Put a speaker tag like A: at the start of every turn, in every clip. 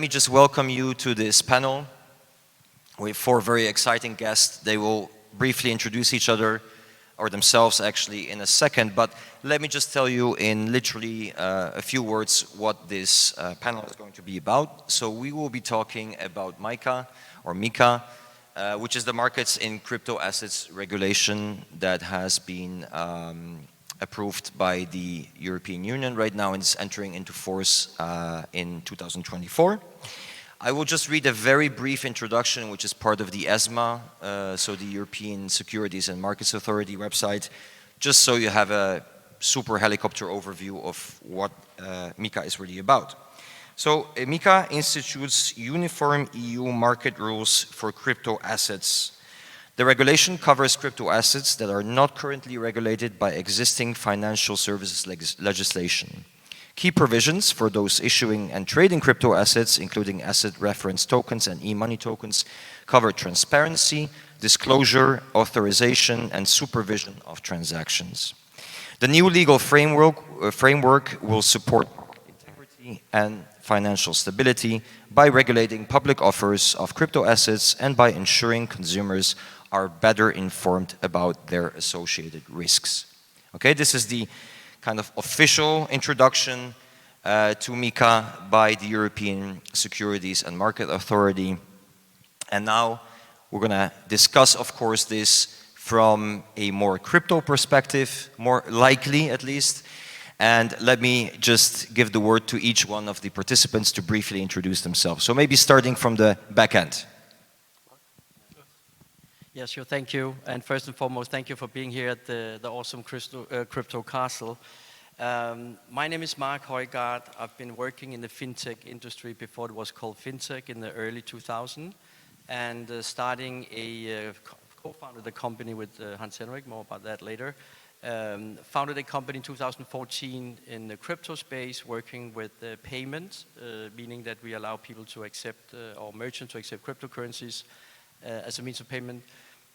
A: me just welcome you to this panel with 4 very exciting guests. They will briefly introduce each other, or themselves actually, in a second, but let me just tell you in literally a few words what this panel is going to be about. So we will be talking about MiCA, or MiCA, which is the Markets in Crypto Assets regulation that has been approved by the European Union right now and is entering into force in 2024. I will just read a very brief introduction, which is part of the ESMA, so the European Securities and Markets Authority website, just so you have a super helicopter overview of what MiCA is really about. So MiCA institutes uniform EU market rules for crypto assets. The regulation covers crypto assets that are not currently regulated by existing financial services legislation. Key provisions for those issuing and trading crypto assets, including asset reference tokens and e-money tokens, cover transparency, disclosure, authorization, and supervision of transactions. The new legal framework will support integrity and financial stability by regulating public offers of crypto assets and by ensuring consumers are better informed about their associated risks. Okay, this is the kind of official introduction to MiCA by the European Securities and Market Authority. And now we're going to discuss, of course, this from a more crypto perspective, more likely at least. And let me just give the word to each one of the participants to briefly introduce themselves. So maybe starting from the back end.
B: Yes, sure, thank you. And first and foremost, thank you for being here at the awesome Crypto Castle. My name is Mark Højgaard. I've been working in the fintech industry before it was called fintech in the early 2000s, and co-founded a company with Hans Henrik, more about that later. Founded a company in 2014 in the crypto space, working with payments, meaning that we allow people to accept, or merchants to accept cryptocurrencies as a means of payment,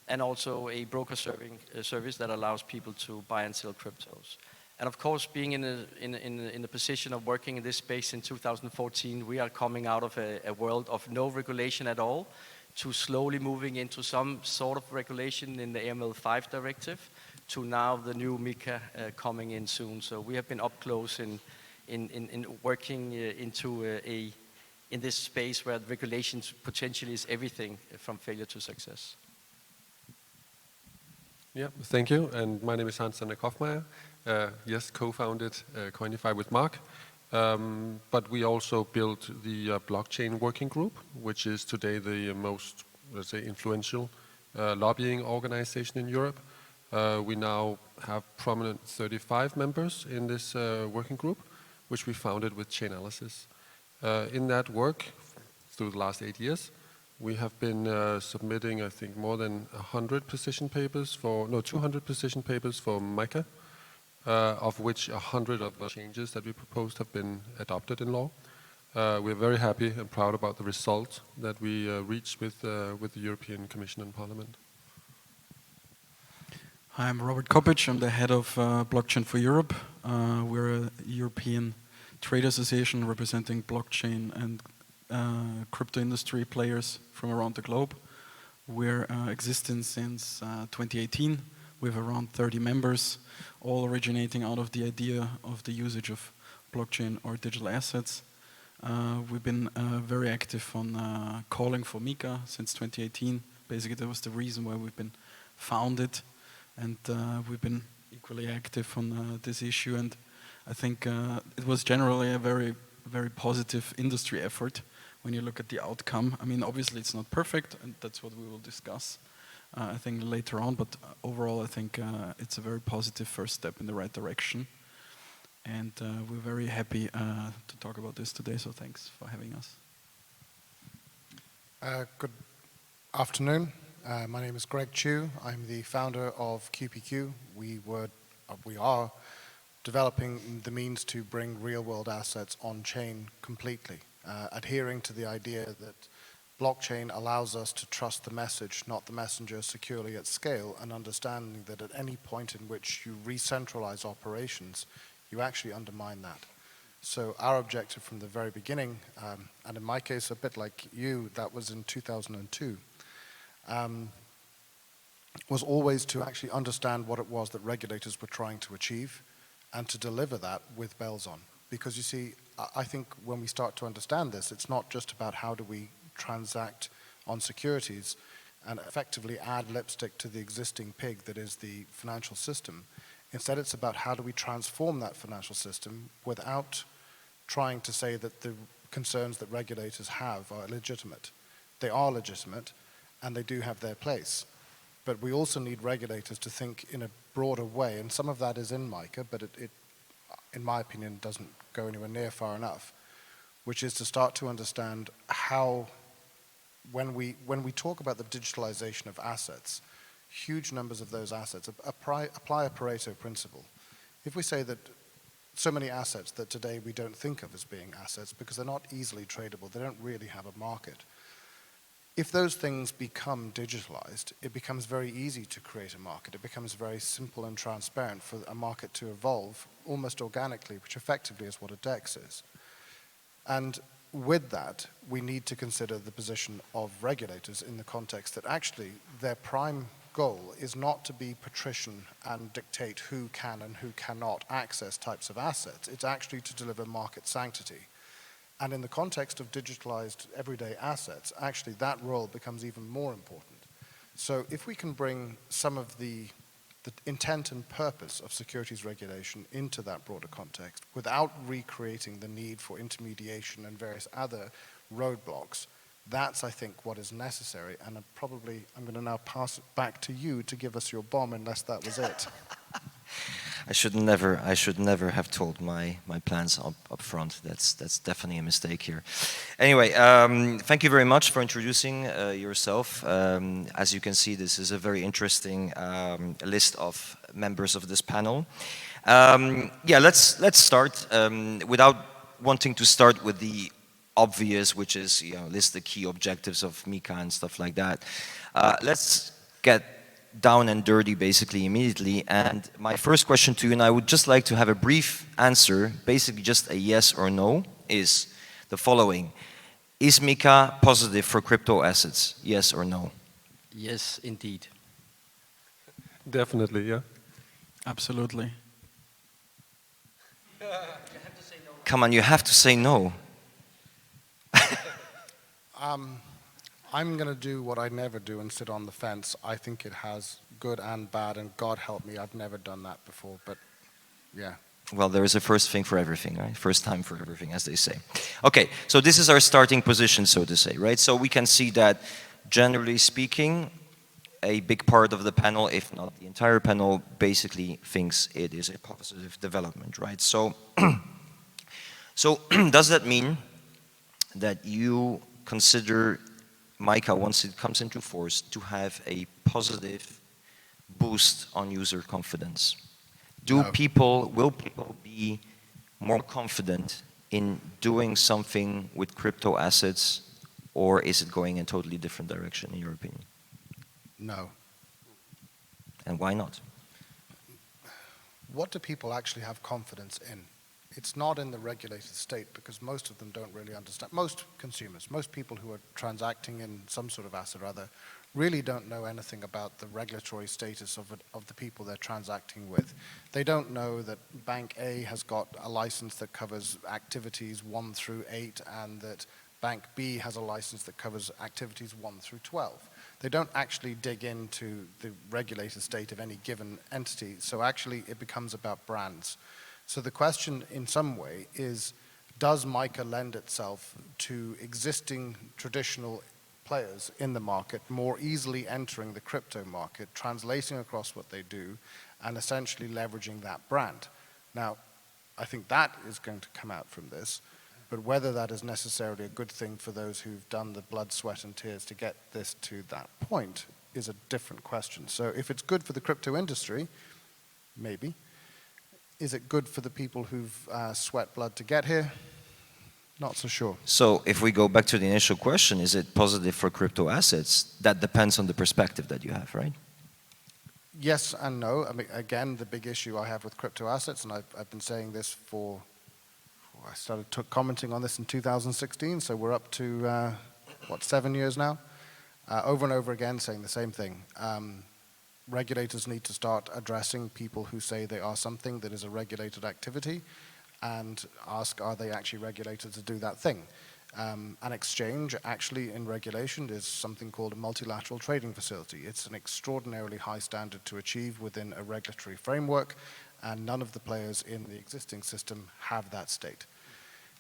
B: and also a broker service that allows people to buy and sell cryptos. And of course, being in the position of working in this space in 2014, we are coming out of a world of no regulation at all to slowly moving into some sort of regulation in the AML5 directive, to now the new MiCA coming in soon. So we have been up close in working in this space where regulations potentially is everything from failure to success.
C: Yeah, thank you. And my name is Hans Henrik Hofmeier. Yes, co-founded Coinify with Mark. But we also built the blockchain working group, which is today the most, let's say, influential lobbying organization in Europe. We now have prominent 35 members in this working group, which we founded with Chainalysis. In that work, through the last 8 years, we have been submitting, I think, more than 200 position papers for MiCA, of which 100 of the changes that we proposed have been adopted in law. We're very happy and proud about the result that we reached with the European Commission and Parliament.
D: Hi, I'm Robert Kopic. I'm the head of Blockchain for Europe. We're a European trade association representing blockchain and crypto industry players from around the globe. We're existing since 2018 with around 30 members, all originating out of the idea of the usage of blockchain or digital assets. We've been very active on calling for MiCA since 2018. Basically, that was the reason why we've been founded, and we've been equally active on this issue. And I think it was generally a very, very positive industry effort when you look at the outcome. I mean, obviously it's not perfect, and that's what we will discuss, I think, later on. But overall, I think it's a very positive first step in the right direction. And we're very happy to talk about this today, so thanks for having us.
E: Good afternoon. My name is Greg Chu. I'm the founder of QPQ. We are developing the means to bring real-world assets on-chain completely, adhering to the idea that blockchain allows us to trust the message, not the messenger, securely at scale, and understanding that at any point in which you re-centralize operations, you actually undermine that. So our objective from the very beginning, and in my case, a bit like you, that was in 2002, was always to actually understand what it was that regulators were trying to achieve and to deliver that with bells on. Because you see, I think when we start to understand this, it's not just about how do we transact on securities and effectively add lipstick to the existing pig that is the financial system. Instead, it's about how do we transform that financial system without trying to say that the concerns that regulators have are legitimate. They are legitimate, and they do have their place. But we also need regulators to think in a broader way, and some of that is in MiCA, but it in my opinion, doesn't go anywhere near far enough, which is to start to understand how, when we talk about the digitalization of assets, huge numbers of those assets apply a Pareto principle. If we say that so many assets that today we don't think of as being assets because they're not easily tradable, they don't really have a market. If those things become digitalized, it becomes very easy to create a market. It becomes very simple and transparent for a market to evolve almost organically, which effectively is what a DEX is. And with that, we need to consider the position of regulators in the context that actually their prime goal is not to be patrician and dictate who can and who cannot access types of assets. It's actually to deliver market sanctity. And in the context of digitalized everyday assets, actually that role becomes even more important. So if we can bring some of the intent and purpose of securities regulation into that broader context without recreating the need for intermediation and various other roadblocks, that's, I think, what is necessary. And I'm going to now pass it back to you to give us your bomb, unless that was it.
A: I should never have told my plans up front. That's definitely a mistake here. Anyway, thank you very much for introducing yourself. As you can see, this is a very interesting list of members of this panel. Yeah, let's start without wanting to start with the obvious, which is list the key objectives of MiCA and stuff like that. Let's get down and dirty basically immediately. And my first question to you, and I would just like to have a brief answer, basically just a yes or no, is the following. Is MiCA positive for crypto assets? Yes or no?
B: Yes, indeed.
C: Definitely, yeah.
D: Absolutely.
A: Come on, you have to say no.
E: I'm going to do what I never do and sit on the fence. I think it has good and bad, and God help me, I've never done that before, but yeah.
A: Well, there is a first thing for everything, right? First time for everything, as they say. Okay, so this is our starting position, so to say, right? So we can see that, generally speaking, a big part of the panel, if not the entire panel, basically thinks it is a positive development, right? So, so does that mean that you consider MiCA, once it comes into force, to have a positive boost on user confidence? Will people be more confident in doing something with crypto assets, or is it going in a totally different direction, in your opinion?
E: No.
A: And why not?
E: What do people actually have confidence in? It's not in the regulated state, because most of them don't really understand. Most consumers, most people who are transacting in some sort of asset or other, really don't know anything about the regulatory status of the people they're transacting with. They don't know that Bank A has got a license that covers activities 1 through 8, and that Bank B has a license that covers activities 1 through 12. They don't actually dig into the regulated state of any given entity, so actually it becomes about brands. So the question in some way is, does MiCA lend itself to existing traditional players in the market more easily entering the crypto market, translating across what they do, and essentially leveraging that brand? Now, I think that is going to come out from this, but whether that is necessarily a good thing for those who've done the blood, sweat, and tears to get this to that point is a different question. So if it's good for the crypto industry, maybe. Is it good for the people who've sweat blood to get here? Not so sure.
A: So if we go back to the initial question, is it positive for crypto assets? That depends on the perspective that you have, right?
E: Yes and no. I mean, again, the big issue I have with crypto assets, and I've been saying this for I started commenting on this in 2016, so we're up to, 7 years now? Over and over again saying the same thing. Regulators need to start addressing people who say they are something that is a regulated activity and ask, are they actually regulated to do that thing? An exchange, actually in regulation, is something called a multilateral trading facility. It's an extraordinarily high standard to achieve within a regulatory framework, and none of the players in the existing system have that state.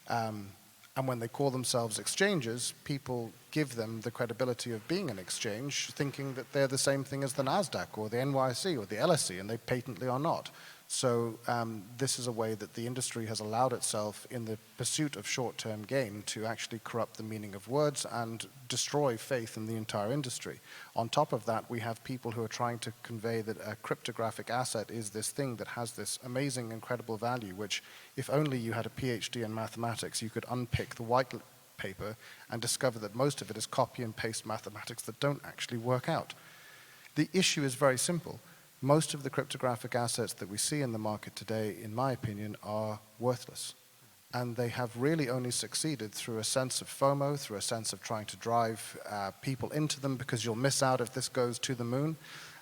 E: And when they call themselves exchanges, people give them the credibility of being an exchange, thinking that they're the same thing as the NASDAQ or the NYSE or the LSE, and they patently are not. So this is a way that the industry has allowed itself, in the pursuit of short-term gain, to actually corrupt the meaning of words and destroy faith in the entire industry. On top of that, we have people who are trying to convey that a cryptographic asset is this thing that has this amazing, incredible value, which, if only you had a PhD in mathematics, you could unpick the white paper and discover that most of it is copy and paste mathematics that don't actually work out. The issue is very simple. Most of the cryptographic assets that we see in the market today, in my opinion, are worthless. And they have really only succeeded through a sense of FOMO, through a sense of trying to drive people into them because you'll miss out if this goes to the moon.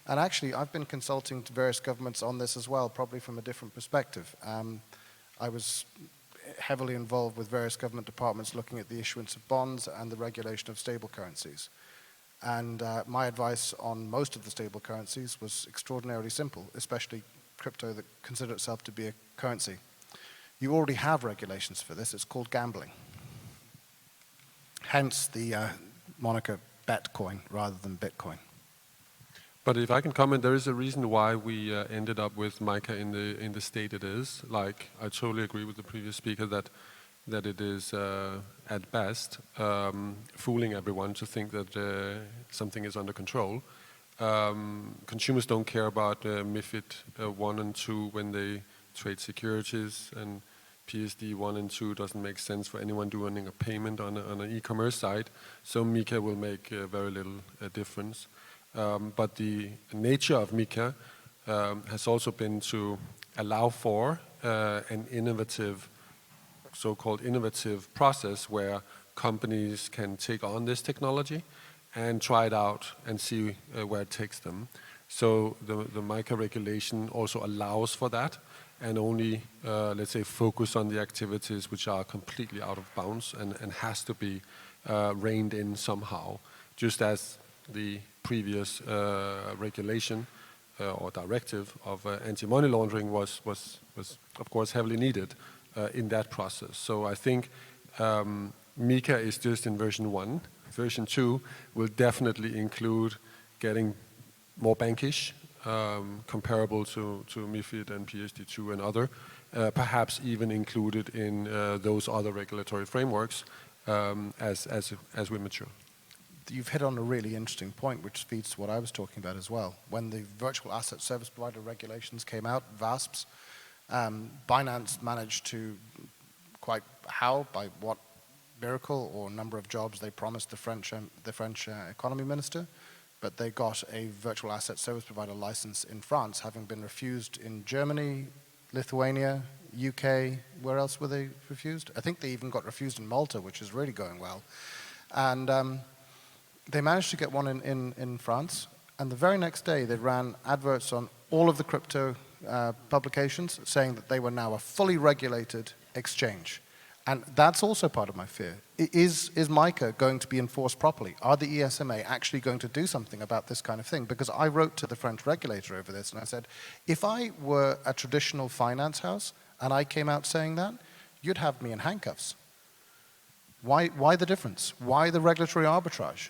E: And actually, I've been consulting to various governments on this as well, probably from a different perspective. I was heavily involved with various government departments looking at the issuance of bonds and the regulation of stable currencies. And my advice on most of the stable currencies was extraordinarily simple, especially crypto that consider itself to be a currency. You already have regulations for this. It's called gambling. Hence the moniker Betcoin rather than Bitcoin.
C: But if I can comment, there is a reason why we ended up with MiCA in the state it is. Like, I totally agree with the previous speaker that it is, at best, fooling everyone to think that something is under control. Consumers don't care about MiFID 1 and 2 when they trade securities, and PSD 1 and 2 doesn't make sense for anyone doing a payment on an e-commerce site, so MiCA will make very little difference. But the nature of MiCA has also been to allow for an innovative, so-called innovative process where companies can take on this technology and try it out and see where it takes them. So the MiCA regulation also allows for that, and only, let's say, focus on the activities which are completely out of bounds and has to be reined in somehow, just as the previous regulation or directive of anti-money laundering was of course heavily needed in that process. So I think MiCA is just in version 1. Version 2 will definitely include getting more bankish, comparable to MiFID and PSD 2 and other, perhaps even included in those other regulatory frameworks as we mature.
E: You've hit on a really interesting point, which feeds to what I was talking about as well. When the virtual asset service provider regulations came out, VASPs, Binance managed to, by what miracle or number of jobs they promised the French economy minister, but they got a virtual asset service provider license in France, having been refused in Germany, Lithuania, UK. Where else were they refused? I think they even got refused in Malta, which is really going well. And they managed to get one in France, and the very next day they ran adverts on all of the crypto publications saying that they were now a fully regulated exchange. And that's also part of my fear. Is MiCA going to be enforced properly? Are the ESMA actually going to do something about this kind of thing? Because I wrote to the French regulator over this and I said, if I were a traditional finance house and I came out saying that, you'd have me in handcuffs. Why the difference? Why the regulatory arbitrage?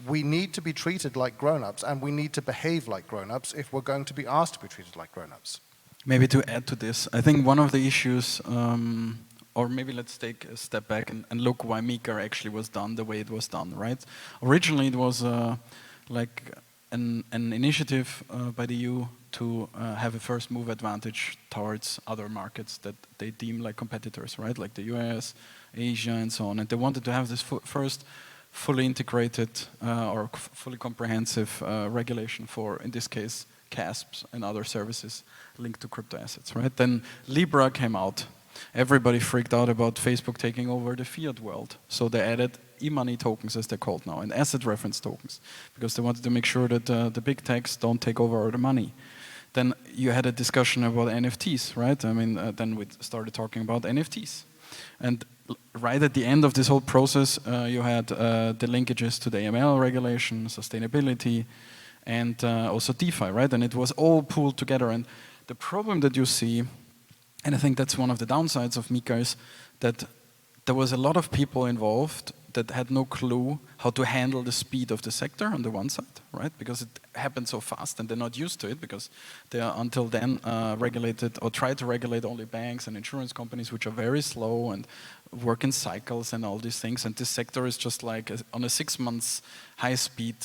E: We need to be treated like grown-ups, and we need to behave like grown-ups if we're going to be asked to be treated like grown-ups.
D: Maybe to add to this, I think one of the issues, or maybe let's take a step back and look why MiCA actually was done the way it was done, right? Originally it was like an initiative by the EU to have a first move advantage towards other markets that they deem like competitors, right? Like the US, Asia and so on. And they wanted to have this first fully integrated or fully comprehensive regulation for, in this case, CASPs and other services linked to crypto assets, right? Then Libra came out, Everybody freaked out about Facebook taking over the fiat world. So they added e-money tokens, as they're called now, and asset reference tokens, because they wanted to make sure that the big techs don't take over all the money. Then you had a discussion about NFTs, right? I mean, then we started talking about NFTs. And right at the end of this whole process, you had the linkages to the AML regulation, sustainability, and also DeFi, right? And it was all pooled together. And the problem that you see, and I think that's one of the downsides of MiCA, is that there was a lot of people involved that had no clue how to handle the speed of the sector on the one side, right? Because it happened so fast and they're not used to it because they are until then regulated or tried to regulate only banks and insurance companies, which are very slow and work in cycles and all these things. And this sector is just like on a 6 months high speed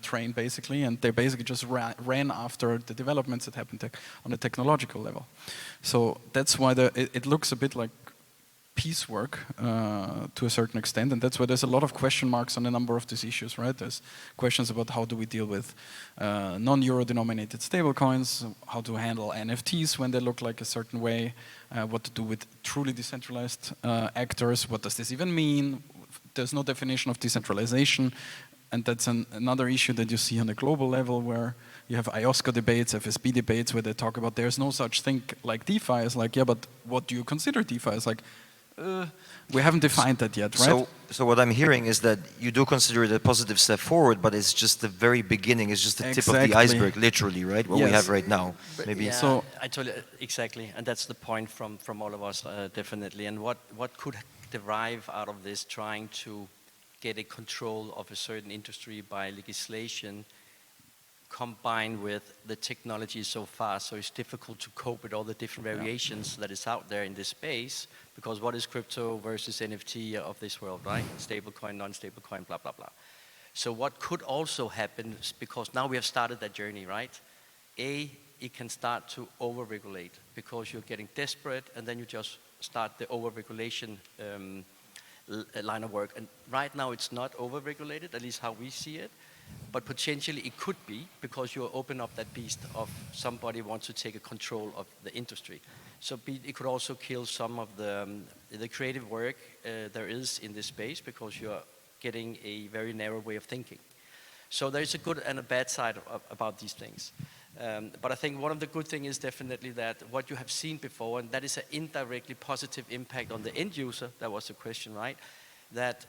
D: train basically, and they basically just ran after the developments that happened on a technological level. So that's why it looks a bit like piecework to a certain extent, and that's why there's a lot of question marks on a number of these issues, right? There's questions about how do we deal with non-euro denominated stablecoins, how to handle NFTs when they look like a certain way, what to do with truly decentralized actors, what does this even mean? There's no definition of decentralization, and that's another issue that you see on a global level where you have IOSCO debates, FSB debates, where they talk about there's no such thing like DeFi. It's like, yeah, but what do you consider DeFi? It's like, we haven't defined that yet, right?
A: So what I'm hearing is that you do consider it a positive step forward, but it's just the very beginning. It's just the tip of the iceberg, literally, right? What we have right now, maybe.
B: Yeah,
A: So
B: I totally exactly, and that's the point from all of us, definitely. And what could derive out of this, trying to get a control of a certain industry by legislation, combined with the technology is so fast, so it's difficult to cope with all the different variations that is out there in this space, because what is crypto versus NFT of this world, right? Stablecoin, non-stablecoin, blah, blah, blah. So what could also happen, because now we have started that journey, right? It can start to over-regulate, because you're getting desperate, and then you just start the over-regulation line of work. And right now it's not over-regulated, at least how we see it. But potentially it could be, because you open up that beast of somebody wants to take a control of the industry. So it could also kill some of the creative work there is in this space, because you're getting a very narrow way of thinking. So there's a good and a bad side about these things. But I think one of the good things is definitely that what you have seen before, and that is an indirectly positive impact on the end user, that was the question, right? That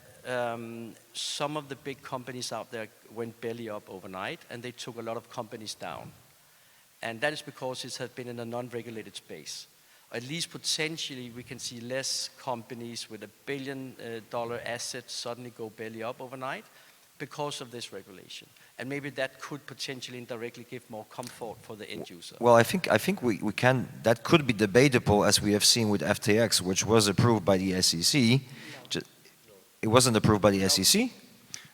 B: some of the big companies out there went belly up overnight, and they took a lot of companies down. And that is because it has been in a non-regulated space. At least potentially we can see less companies with $1 billion assets suddenly go belly up overnight because of this regulation. And maybe that could potentially indirectly give more comfort for the end user.
A: Well, I think we can, that could be debatable, as we have seen with FTX, which was approved by the SEC. It wasn't approved by the SEC?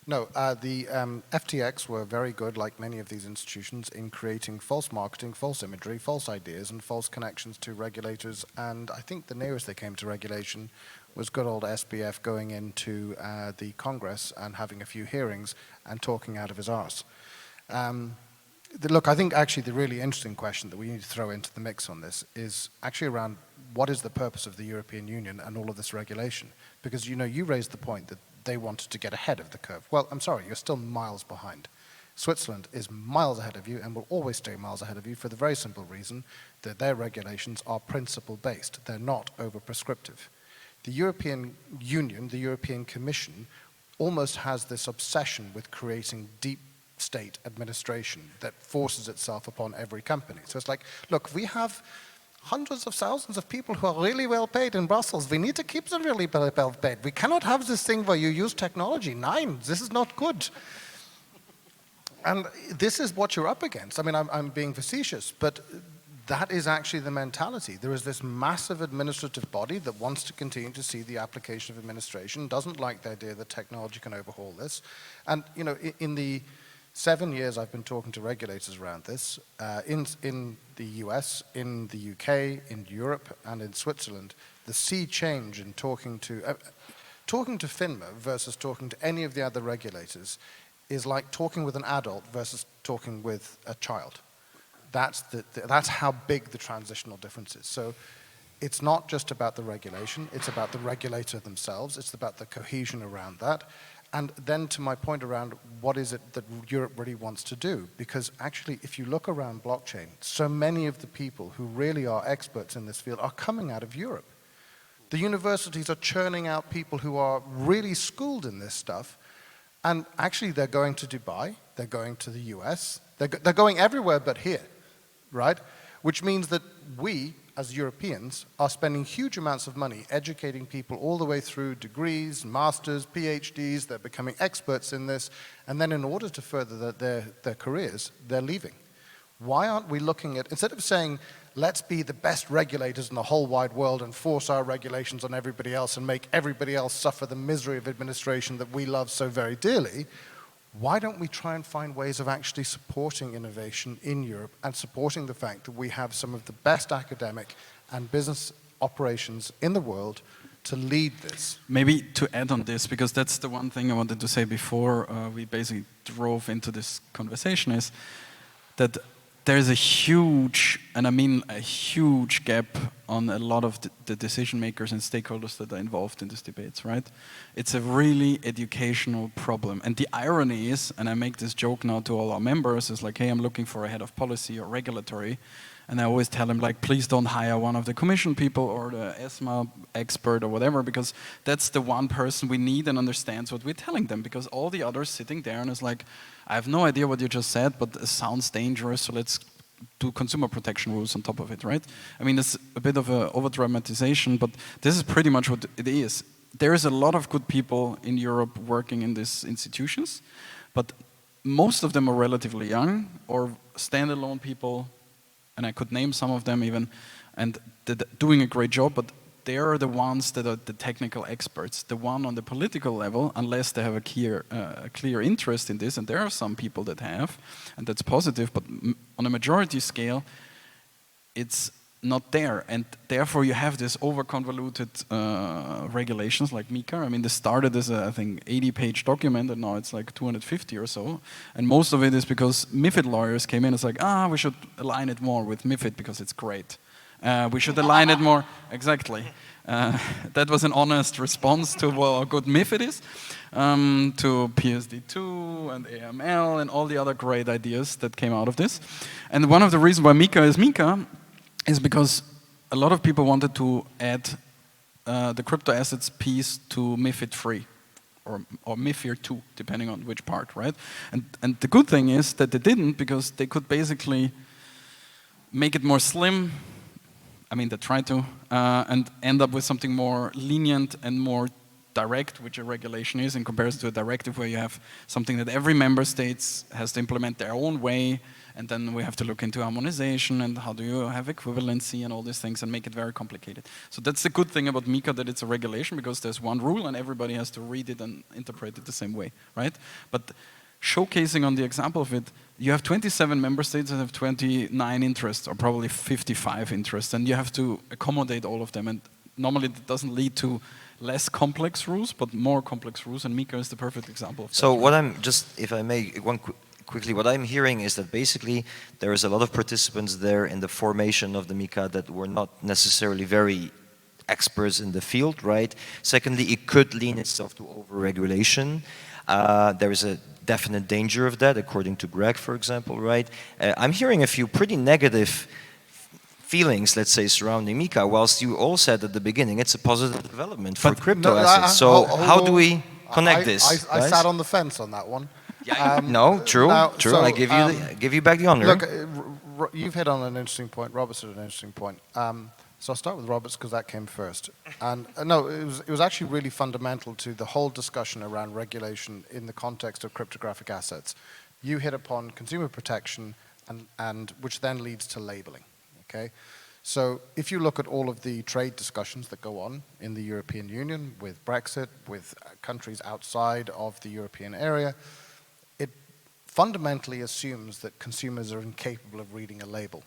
E: No, the FTX were very good, like many of these institutions, in creating false marketing, false imagery, false ideas, and false connections to regulators. And I think the nearest they came to regulation was good old SBF going into the Congress and having a few hearings and talking out of his arse. Look, I think actually the really interesting question that we need to throw into the mix on this is actually around what is the purpose of the European Union and all of this regulation? Because, you know, you raised the point that they wanted to get ahead of the curve. Well, I'm sorry, you're still miles behind. Switzerland is miles ahead of you and will always stay miles ahead of you for the very simple reason that their regulations are principle-based. They're not over-prescriptive. The European Union, the European Commission, almost has this obsession with creating deep state administration that forces itself upon every company. So it's like, look, we have hundreds of thousands of people who are really well paid in Brussels. We need to keep them really well paid. We cannot have this thing where you use technology. Nein, this is not good. And this is what you're up against. I mean, I'm being facetious, but that is actually the mentality. There is this massive administrative body that wants to continue to see the application of administration, doesn't like the idea that technology can overhaul this. And, you know, in the 7 years I've been talking to regulators around this, in the US, in the UK, in Europe, and in Switzerland, the sea change in talking to FINMA versus talking to any of the other regulators is like talking with an adult versus talking with a child. That's how big the transitional difference is. So it's not just about the regulation, it's about the regulator themselves, it's about the cohesion around that. And then to my point around what is it that Europe really wants to do? Because actually, if you look around blockchain, so many of the people who really are experts in this field are coming out of Europe. The universities are churning out people who are really schooled in this stuff, and actually they're going to Dubai, they're going to the US, they're going everywhere but here, right? Which means that we, as Europeans, are spending huge amounts of money educating people all the way through degrees, masters, PhDs, they're becoming experts in this, and then in order to further their careers, they're leaving. Why aren't we looking at, instead of saying, let's be the best regulators in the whole wide world and force our regulations on everybody else and make everybody else suffer the misery of administration that we love so very dearly, why don't we try and find ways of actually supporting innovation in Europe and supporting the fact that we have some of the best academic and business operations in the world to lead this?
D: Maybe to add on this, because that's the one thing I wanted to say before we basically drove into this conversation, is that there's a huge, and I mean a huge gap on a lot of the decision makers and stakeholders that are involved in these debates, right? It's a really educational problem. And the irony is, and I make this joke now to all our members, is like, hey, I'm looking for a head of policy or regulatory. And I always tell them, like, please don't hire one of the commission people or the ESMA expert or whatever, because that's the one person we need and understands what we're telling them. Because all the others sitting there and is like, I have no idea what you just said, but it sounds dangerous, so let's do consumer protection rules on top of it, right? I mean, it's a bit of an over-dramatization, but this is pretty much what it is. There is a lot of good people in Europe working in these institutions, but most of them are relatively young or standalone people, and I could name some of them even, and they're doing a great job, but they are the ones that are the technical experts. The one on the political level, unless they have a clear interest in this, and there are some people that have, and that's positive, but on a majority scale, it's not there. And therefore you have this over-convoluted regulations like MiCA. I mean, this started as a, I think, 80-page document, and now it's like 250 or so. And most of it is because MiFID lawyers came in and it's like, we should align it more with MiFID because it's great. We should align it more, exactly. That was an honest response to how good MiFID is, to PSD2 and AML and all the other great ideas that came out of this. And one of the reasons why MiCA is MiCA is because a lot of people wanted to add the crypto assets piece to MiFID 3 or MiFIR 2, depending on which part, right? And the good thing is that they didn't, because they could basically make it more slim. I mean, they tried to, and end up with something more lenient and more direct, which a regulation is, in comparison to a directive where you have something that every member state has to implement their own way, and then we have to look into harmonization and how do you have equivalency and all these things and make it very complicated. So that's the good thing about MiCA, that it's a regulation, because there's one rule and everybody has to read it and interpret it the same way, right? But showcasing on the example of it, you have 27 member states that have 29 interests, or probably 55 interests, and you have to accommodate all of them. And normally it doesn't lead to less complex rules, but more complex rules, and MiCA is the perfect example of that.
A: So what I'm just, if I may, quickly, what I'm hearing is that basically there is a lot of participants there in the formation of the MiCA that were not necessarily very experts in the field, right? Secondly, it could lean itself to over-regulation. There is a definite danger of that, according to Greg, for example, right? I'm hearing a few pretty negative feelings, let's say, surrounding MiCA, whilst you all said at the beginning it's a positive development for crypto assets. So how do we connect this?
E: I sat on the fence on that one.
A: No, true.
E: So,
A: I give you back the honor.
E: Look, you've hit on an interesting point. Robert's at an interesting point. So I'll start with Roberts because that came first. And no, it was actually really fundamental to the whole discussion around regulation in the context of cryptographic assets. You hit upon consumer protection, and which then leads to labeling. Okay, so if you look at all of the trade discussions that go on in the European Union with Brexit, with countries outside of the European area, it fundamentally assumes that consumers are incapable of reading a label.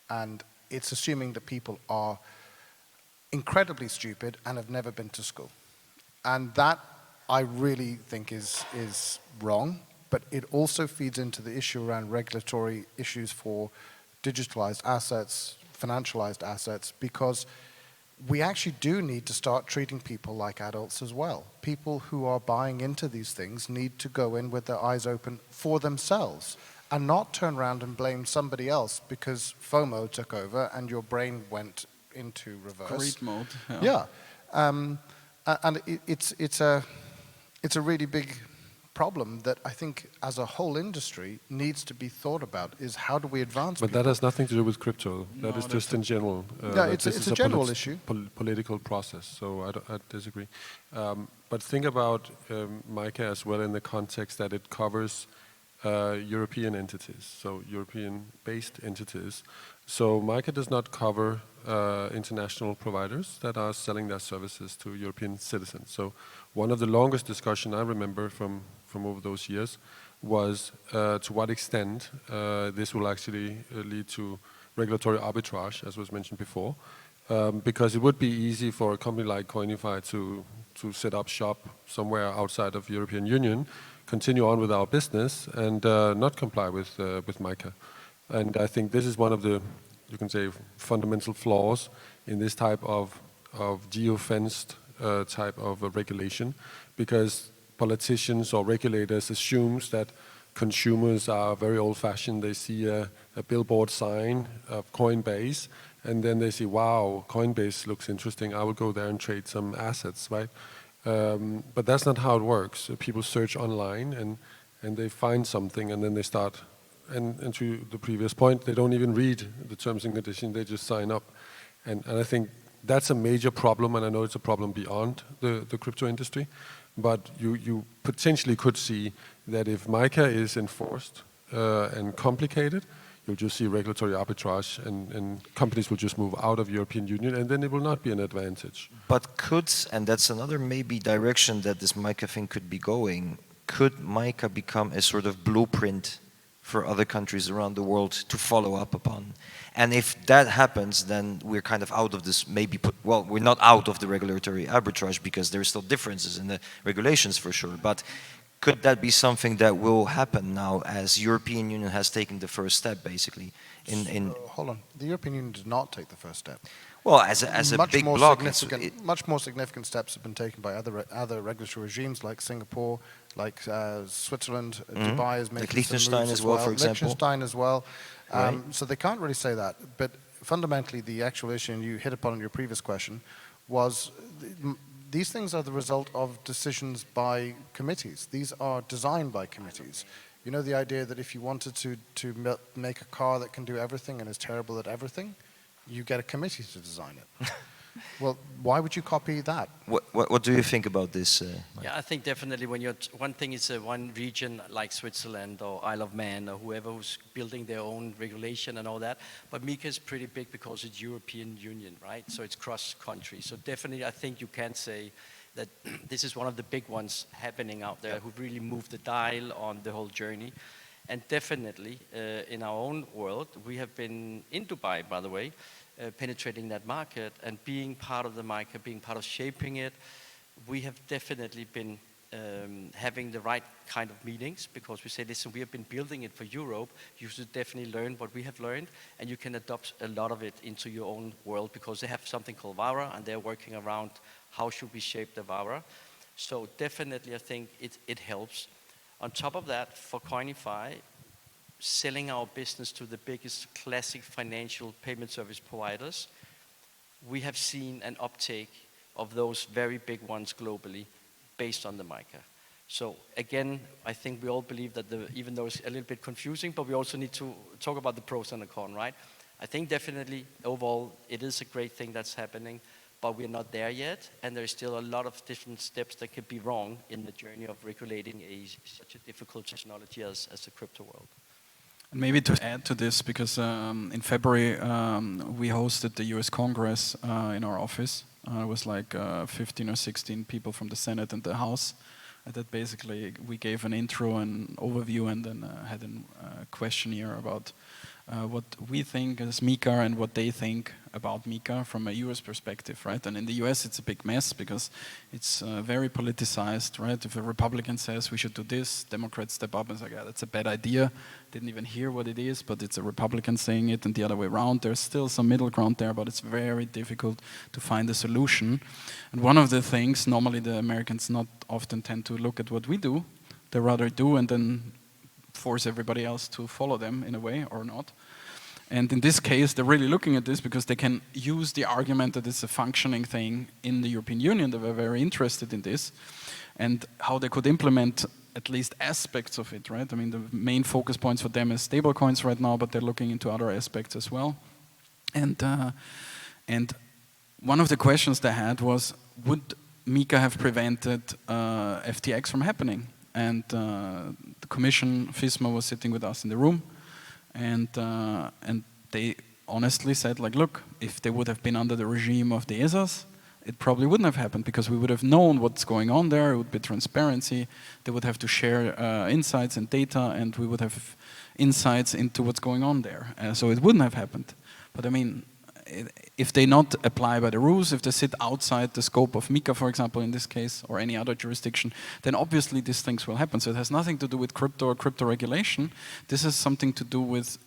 E: And it's assuming that people are incredibly stupid and have never been to school. And that, I really think, is wrong, but it also feeds into the issue around regulatory issues for digitalized assets, financialized assets, because we actually do need to start treating people like adults as well. People who are buying into these things need to go in with their eyes open for themselves and not turn around and blame somebody else because FOMO took over and your brain went into reverse.
D: Greed mode.
E: Yeah. And it's a really big problem that I think as a whole industry needs to be thought about, is how do we advance
C: But
E: people?
C: that has nothing to do with crypto. That
D: No,
C: is just in general.
E: Yeah, it's a general issue.
C: Political process, so I disagree. But think about MiCA as well in the context that it covers European entities, so European-based entities. So MiCA does not cover international providers that are selling their services to European citizens. So one of the longest discussion I remember from over those years was to what extent this will actually lead to regulatory arbitrage, as was mentioned before, because it would be easy for a company like Coinify to set up shop somewhere outside of European Union, continue on with our business, and not comply with MiCA. And I think this is one of the, you can say, fundamental flaws in this type of geo-fenced type of regulation, because politicians or regulators assumes that consumers are very old-fashioned. They see a billboard sign of Coinbase, and then they say, wow, Coinbase looks interesting, I will go there and trade some assets, right? But that's not how it works. People search online and they find something, and then they start, and to the previous point, they don't even read the terms and conditions, they just sign up. And I think that's a major problem, and I know it's a problem beyond the crypto industry, but you potentially could see that if MiCA is enforced and complicated, you'll just see regulatory arbitrage, and companies will just move out of European Union, and then it will not be an advantage.
A: But could, and that's another maybe direction that this MiCA thing could be going, could MiCA become a sort of blueprint for other countries around the world to follow up upon? And if that happens, then we're kind of out of this, well, we're not out of the regulatory arbitrage because there's still differences in the regulations for sure, but could that be something that will happen now as European Union has taken the first step, basically?
E: Hold on. The European Union did not take the first step.
A: Well, as a big bloc,
E: much more significant steps have been taken by other regulatory regimes like Singapore, like Switzerland, Dubai is making
A: like Liechtenstein as well, for example.
E: Liechtenstein as well.
A: Right.
E: So they can't really say that. But fundamentally, the actual issue, and you hit upon in your previous question, was these things are the result of decisions by committees. These are designed by committees. You know the idea that if you wanted to make a car that can do everything and is terrible at everything, you get a committee to design it. Well, why would you copy that?
A: What do you think about this?
B: Yeah, I think definitely when you're, one thing is one region like Switzerland or Isle of Man or whoever who's building their own regulation and all that, but MiCA is pretty big because it's European Union, right? So it's cross-country. So definitely I think you can say that this is one of the big ones happening out there who really moved the dial on the whole journey. And definitely in our own world, we have been in Dubai, by the way, penetrating that market and being part of the MiCA, being part of shaping it. We have definitely been having the right kind of meetings because we say, listen, we have been building it for Europe. You should definitely learn what we have learned, and you can adopt a lot of it into your own world because they have something called VARA, and they're working around how should we shape the VARA. So definitely I think it helps. On top of that, for Coinify, selling our business to the biggest classic financial payment service providers, we have seen an uptake of those very big ones globally based on the MiCA. So again, I think we all believe that even though it's a little bit confusing, but we also need to talk about the pros and the cons, right? I think definitely overall it is a great thing that's happening, but we're not there yet, and there's still a lot of different steps that could be wrong in the journey of regulating such a difficult technology as the crypto world.
D: And maybe to add to this, because in February we hosted the US Congress in our office. It was like 15 or 16 people from the Senate and the House. And that basically we gave an intro and overview, and then had a questionnaire about what we think as MiCA and what they think about MiCA from a US perspective, right? And in the US it's a big mess because it's very politicized, right? If a Republican says we should do this, Democrats step up and say, yeah, that's a bad idea. Didn't even hear what it is, but it's a Republican saying it, and the other way around. There's still some middle ground there, but it's very difficult to find a solution. And one of the things, normally the Americans not often tend to look at what we do. They rather do and then force everybody else to follow them in a way or not. And in this case, they're really looking at this because they can use the argument that it's a functioning thing in the European Union. They were very interested in this and how they could implement at least aspects of it, right? I mean, the main focus points for them is stablecoins right now, but they're looking into other aspects as well. And one of the questions they had was, would MiCA have prevented FTX from happening? And the Commission, FISMA, was sitting with us in the room, and they honestly said, like, look, if they would have been under the regime of the ESAs, it probably wouldn't have happened because we would have known what's going on there. It would be transparency. They would have to share insights and data, and we would have insights into what's going on there. So it wouldn't have happened. But I mean, if they not apply by the rules, if they sit outside the scope of MiCA, for example, in this case, or any other jurisdiction, then obviously these things will happen. So it has nothing to do with crypto or crypto regulation. This has something to do with,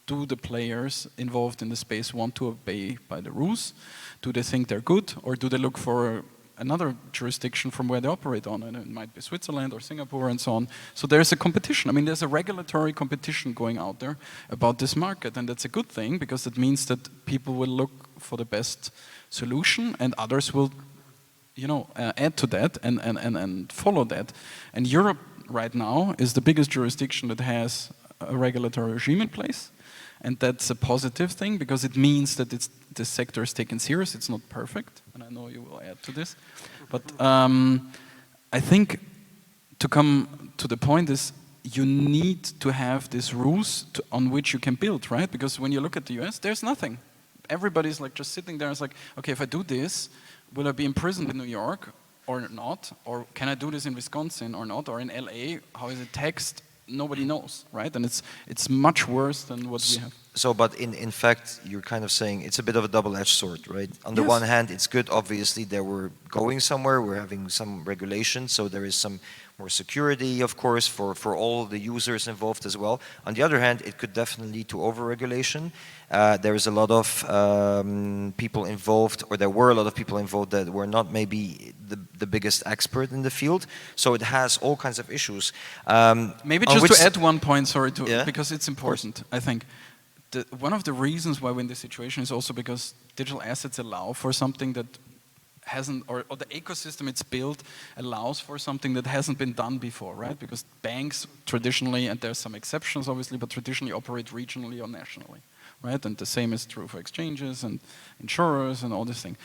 D: do the players involved in the space want to obey by the rules? Do they think they're good, or do they look for another jurisdiction from where they operate on? And it might be Switzerland or Singapore and so on. So there's a competition. I mean, there's a regulatory competition going out there about this market, and that's a good thing because it means that people will look for the best solution and others will, you know, add to that and follow that. And Europe right now is the biggest jurisdiction that has a regulatory regime in place. And that's a positive thing because it means that the sector is taken serious. It's not perfect, and I know you will add to this. But I think to come to the point is you need to have these rules on which you can build, right? Because when you look at the US, there's nothing. Everybody's like just sitting there. It's like, okay, if I do this, will I be imprisoned in New York or not? Or can I do this in Wisconsin or not? Or in LA? How is it taxed? Nobody knows, right? And it's much worse than what we have.
A: So, but in fact, you're kind of saying it's a bit of a double-edged sword, right? On the
D: Yes.
A: one hand, it's good, obviously, that we're going somewhere, we're having some regulation, so there is some more security, of course, for all the users involved as well. On the other hand, it could definitely lead to over-regulation. There is a lot of people involved, or there were a lot of people involved that were not maybe the biggest expert in the field. So it has all kinds of issues.
D: Maybe just to add one point, sorry, because it's important, I think. One of the reasons why we're in this situation is also because digital assets allow for something that hasn't, or the ecosystem it's built allows for something that hasn't been done before, right? Because banks traditionally, and there's some exceptions obviously, but traditionally operate regionally or nationally, right? And the same is true for exchanges and insurers and all this thing.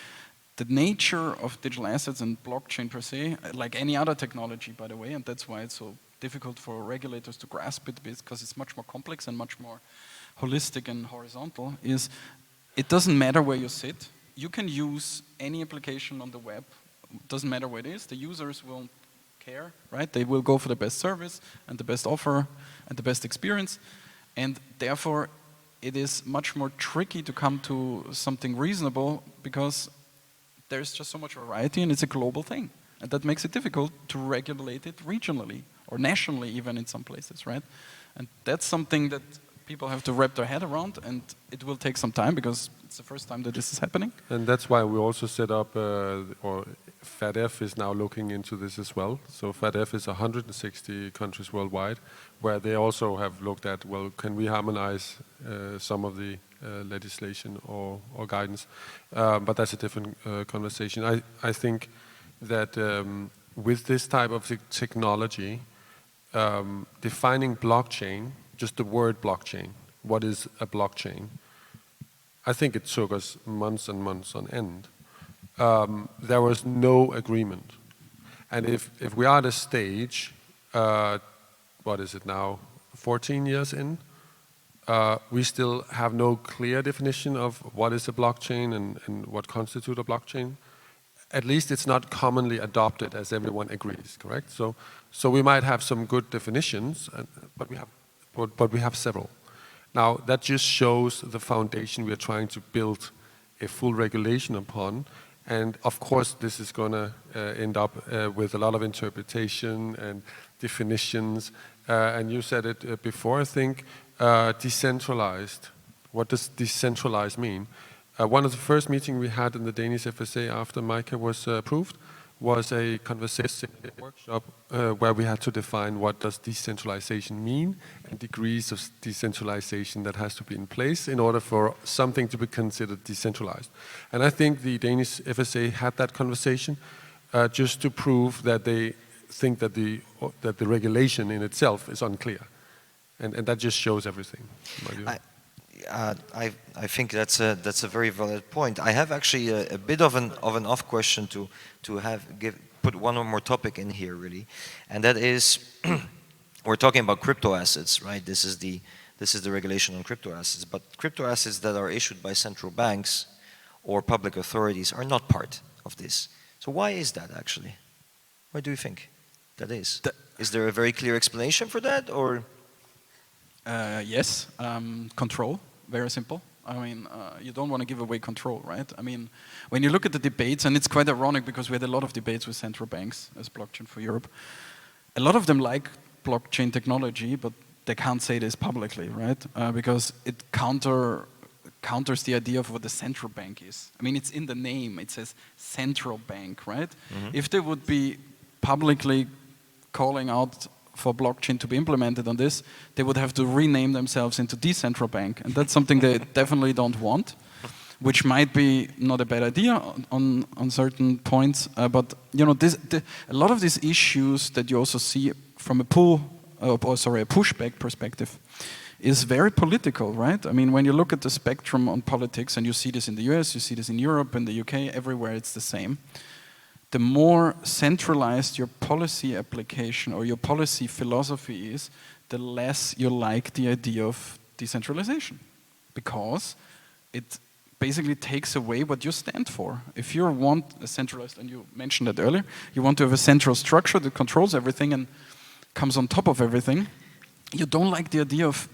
D: The nature of digital assets and blockchain per se, like any other technology, by the way, and that's why it's so difficult for regulators to grasp it, because it's much more complex and much more holistic and horizontal, is it doesn't matter where you sit. You can use any application on the web. It doesn't matter where it is. The users won't care, right? They will go for the best service and the best offer and the best experience. And therefore, it is much more tricky to come to something reasonable because there's just so much variety and it's a global thing. And that makes it difficult to regulate it regionally or nationally even in some places, right? And that's something that people have to wrap their head around, and it will take some time because it's the first time that this is happening.
C: And that's why we also set up, or FATF is now looking into this as well. So FATF is 160 countries worldwide, where they also have looked at, well, can we harmonize some of the legislation or guidance? But that's a different conversation. I think that with this type of technology, defining blockchain, just the word blockchain, what is a blockchain? I think it took us months and months on end. There was no agreement. And if we are at a stage, what is it now, 14 years in, we still have no clear definition of what is a blockchain and what constitutes a blockchain. At least it's not commonly adopted as everyone agrees, correct? So we might have some good definitions, but we have several. Now, that just shows the foundation we are trying to build a full regulation upon. And of course, this is going to end up with a lot of interpretation and definitions. And you said it before, I think, decentralized. What does decentralized mean? One of the first meetings we had in the Danish FSA after MiCA was approved was a conversation workshop where we had to define what does decentralization mean and degrees of decentralization that has to be in place in order for something to be considered decentralized. And I think the Danish FSA had that conversation just to prove that they think that the regulation in itself is unclear. And that just shows everything.
A: I think that's a very valid point. I have actually a bit of an off question to put one or more topic in here really, and that is we're talking about crypto assets, right? This is the regulation on crypto assets, but crypto assets that are issued by central banks or public authorities are not part of this. So why is that actually? Why do you think that is? Is there a very clear explanation for that, or?
D: Yes, control, very simple. I mean, you don't want to give away control, right? I mean, when you look at the debates, and it's quite ironic because we had a lot of debates with central banks as Blockchain for Europe. A lot of them like blockchain technology, but they can't say this publicly, right? Because it counters the idea of what the central bank is. I mean, it's in the name, it says central bank, right? Mm-hmm. If they would be publicly calling out for blockchain to be implemented on this, they would have to rename themselves into decentral bank, and that's something they definitely don't want, which might be not a bad idea on certain points. But you know, a lot of these issues that you also see from a pushback perspective is very political, right? I mean, when you look at the spectrum on politics, and you see this in the US, you see this in Europe, in the UK, everywhere it's the same. The more centralized your policy application or your policy philosophy is, the less you like the idea of decentralization, because it basically takes away what you stand for. If you want a centralized, and you mentioned that earlier, you want to have a central structure that controls everything and comes on top of everything, you don't like the idea of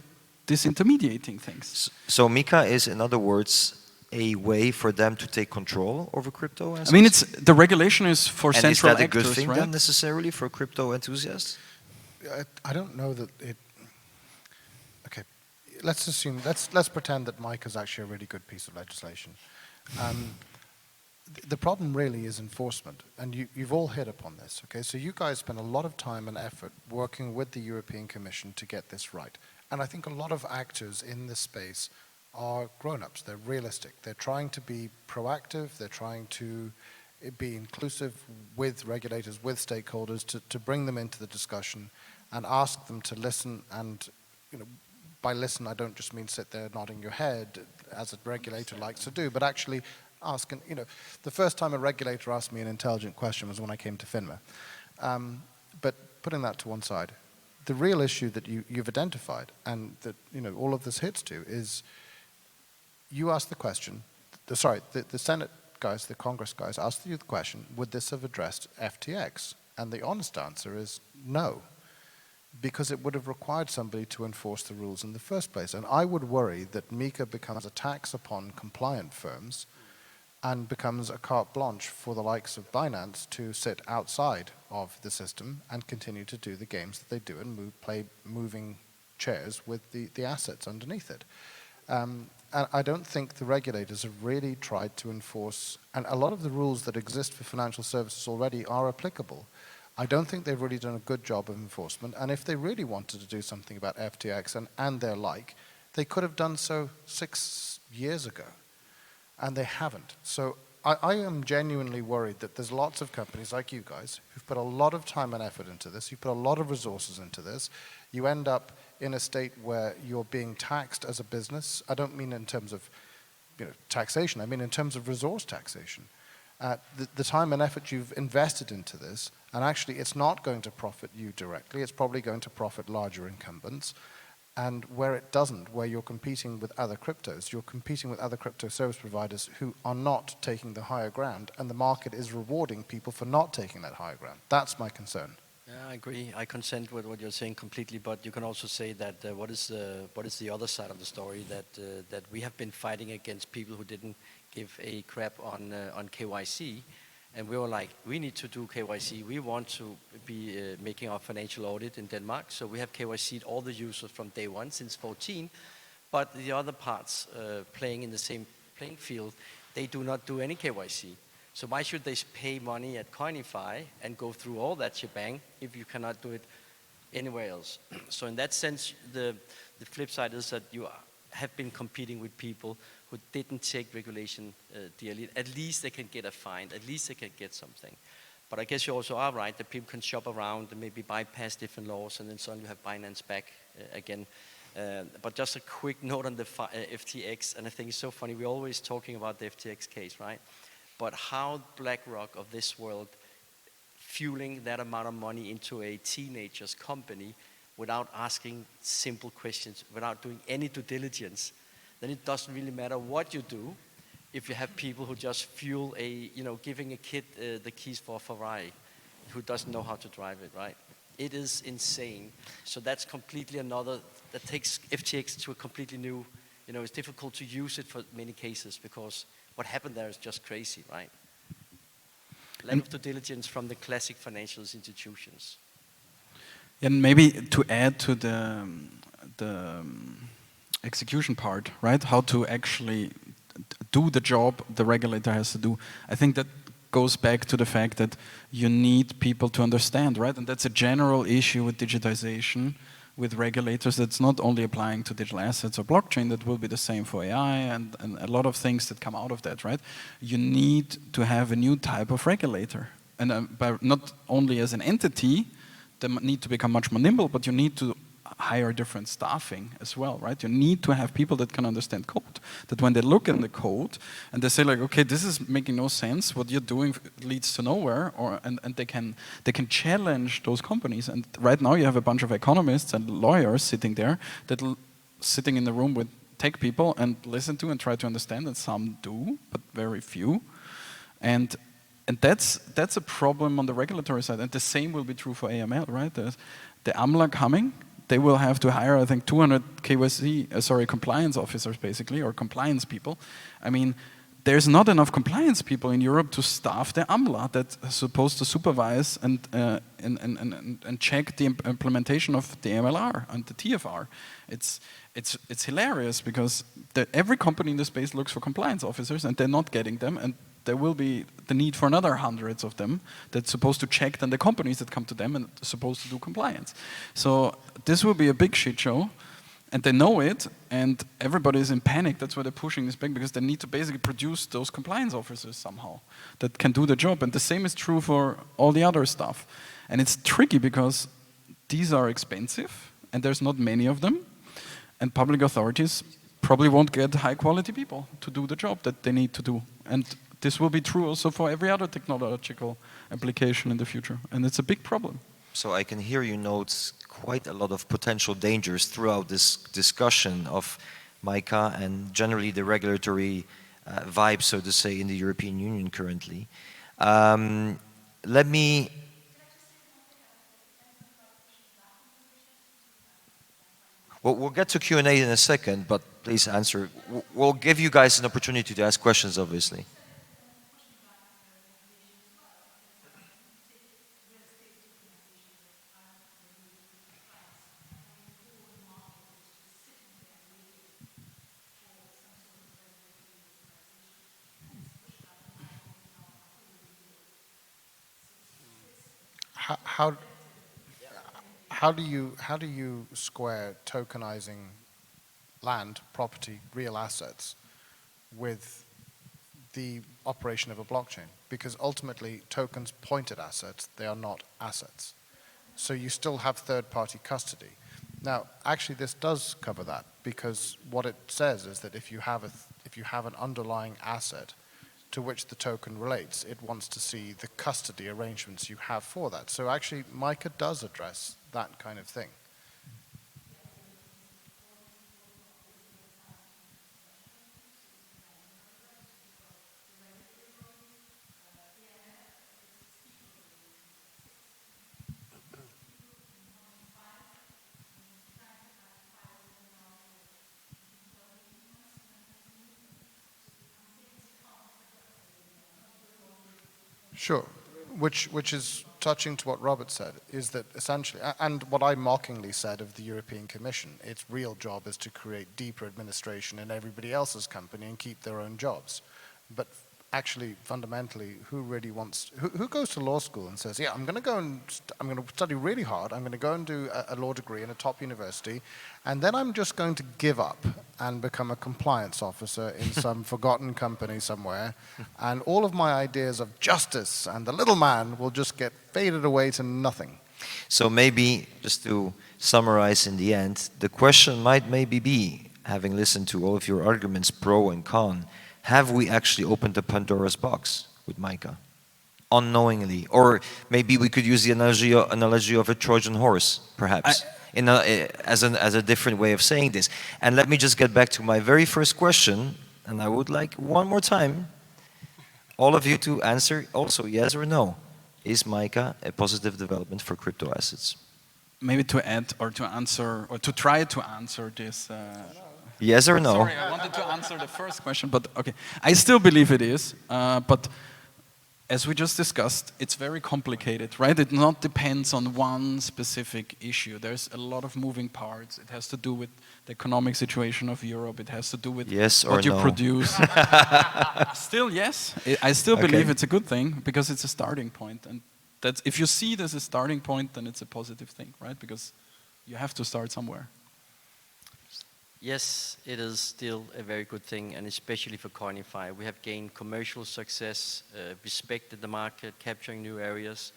D: disintermediating things.
A: So MiCA is, in other words, a way for them to take control over crypto assets?
D: I mean, the regulation is for central actors, right?
A: And is that a good thing then, necessarily, for crypto enthusiasts?
E: I don't know that it... Okay, let's pretend that MiCA is actually a really good piece of legislation. The problem really is enforcement, and you've all hit upon this, okay? So you guys spend a lot of time and effort working with the European Commission to get this right. And I think a lot of actors in this space are grown-ups, they're realistic, they're trying to be proactive, they're trying to be inclusive with regulators, with stakeholders, to bring them into the discussion and ask them to listen. And you know, by listen I don't just mean sit there nodding your head as a regulator likes to do, but actually ask. And you know, the first time a regulator asked me an intelligent question was when I came to FINMA. But putting that to one side, the real issue that you've identified and that you know all of this hits to is, you asked the question, the Senate guys, the Congress guys asked you the question, would this have addressed FTX? And the honest answer is no, because it would have required somebody to enforce the rules in the first place. And I would worry that MiCA becomes a tax upon compliant firms and becomes a carte blanche for the likes of Binance to sit outside of the system and continue to do the games that they do and play moving chairs with the assets underneath it. And I don't think the regulators have really tried to enforce, and a lot of the rules that exist for financial services already are applicable. I don't think they've really done a good job of enforcement, and if they really wanted to do something about FTX and their like, they could have done so 6 years ago, and they haven't. So I am genuinely worried that there's lots of companies like you guys who've put a lot of time and effort into this, you've put a lot of resources into this, you end up in a state where you're being taxed as a business. I don't mean in terms of taxation, I mean in terms of resource taxation. The time and effort you've invested into this, and actually it's not going to profit you directly, it's probably going to profit larger incumbents. And where it doesn't, where you're competing with other cryptos, you're competing with other crypto service providers who are not taking the higher ground, and the market is rewarding people for not taking that higher ground. That's my concern.
B: Yeah, I agree. I consent with what you're saying completely, but you can also say that what is the other side of the story, that we have been fighting against people who didn't give a crap on KYC, and we were like, we need to do KYC. We want to be making our financial audit in Denmark, so we have KYC'd all the users from day one since 14, but the other parts playing in the same playing field, they do not do any KYC. So why should they pay money at Coinify and go through all that shebang if you cannot do it anywhere else? So in that sense, the flip side is that you have been competing with people who didn't take regulation dearly. At least they can get a fine. At least they can get something. But I guess you also are right that people can shop around and maybe bypass different laws, and then suddenly you have Binance back again. But just a quick note on the FTX, and I think it's so funny. We're always talking about the FTX case, right? But how BlackRock of this world fueling that amount of money into a teenager's company without asking simple questions, without doing any due diligence, then it doesn't really matter what you do if you have people who just fuel giving a kid the keys for a Ferrari who doesn't know how to drive it, right? It is insane. So that's completely that takes FTX to a completely new, it's difficult to use it for many cases because what happened there is just crazy, right? Lack of due diligence from the classic financial institutions.
D: And maybe to add to the execution part, right? How to actually do the job the regulator has to do. I think that goes back to the fact that you need people to understand, right? And that's a general issue with digitization, with regulators. That's not only applying to digital assets or blockchain, that will be the same for AI and a lot of things that come out of that, right? You need to have a new type of regulator. And not only as an entity, they need to become much more nimble, but you need to hire different staffing as well, right? You need to have people that can understand code, that when they look in the code and they say like, okay, this is making no sense, what you're doing leads to nowhere, and they can challenge those companies. And right now you have a bunch of economists and lawyers sitting there that sitting in the room with tech people and listen to and try to understand, and some do, but very few. And that's a problem on the regulatory side, and the same will be true for AML, right? The AMLA coming, they will have to hire, I think, 200 compliance officers basically, or compliance people. I mean, there's not enough compliance people in Europe to staff the AMLA that's supposed to supervise and check the implementation of the MLR and the TFR. It's hilarious because every company in the space looks for compliance officers and they're not getting them, and there will be the need for another hundreds of them that's supposed to check then the companies that come to them and supposed to do compliance. So this will be a big shit show, and they know it, and everybody is in panic. That's why they're pushing this back, because they need to basically produce those compliance officers somehow that can do the job. And the same is true for all the other stuff. And it's tricky because these are expensive, and there's not many of them, and public authorities probably won't get high quality people to do the job that they need to do. And this will be true also for every other technological application in the future, and it's a big problem.
A: So I can hear you note quite a lot of potential dangers throughout this discussion of MiCA and generally the regulatory vibe, so to say, in the European Union currently. Let me... Well, we'll get to Q&A in a second, but please answer. We'll give you guys an opportunity to ask questions, obviously.
E: How do you square tokenizing land, property, real assets with the operation of a blockchain? Because ultimately tokens point at assets, they are not assets. So you still have third-party custody. Now, actually this does cover that, because what it says is that if you have an underlying asset to which the token relates, it wants to see the custody arrangements you have for that. So actually, MiCA does address that kind of thing. Sure. Which is touching to what Robert said, is that essentially, and what I mockingly said of the European Commission, its real job is to create deeper administration in everybody else's company and keep their own jobs. But actually, fundamentally, who really wants, who goes to law school and says, yeah, I'm going to go and, I'm going to study really hard, I'm going to go and do a law degree in a top university, and then I'm just going to give up and become a compliance officer in some forgotten company somewhere, and all of my ideas of justice and the little man will just get faded away to nothing.
A: So maybe, just to summarize in the end, the question might maybe be, having listened to all of your arguments pro and con, have we actually opened the Pandora's box with MiCA? Unknowingly. Or maybe we could use the analogy of a Trojan horse, perhaps, as a different way of saying this. And let me just get back to my very first question, and I would like one more time all of you to answer also yes or no. Is MiCA a positive development for crypto assets?
D: Maybe to add or to answer, or to try to answer this.
A: Yes or no?
D: Sorry, I wanted to answer the first question, but okay. I still believe it is, but as we just discussed, it's very complicated, right? It not depends on one specific issue. There's a lot of moving parts. It has to do with the economic situation of Europe. It has to do with
A: yes or
D: what you
A: no?
D: produce. Still, yes. I still believe it's a good thing because it's a starting point. And that's, if you see it as a starting point, then it's a positive thing, right? Because you have to start somewhere.
B: Yes, it is still a very good thing, and especially for Coinify. We have gained commercial success, respected the market, capturing new areas.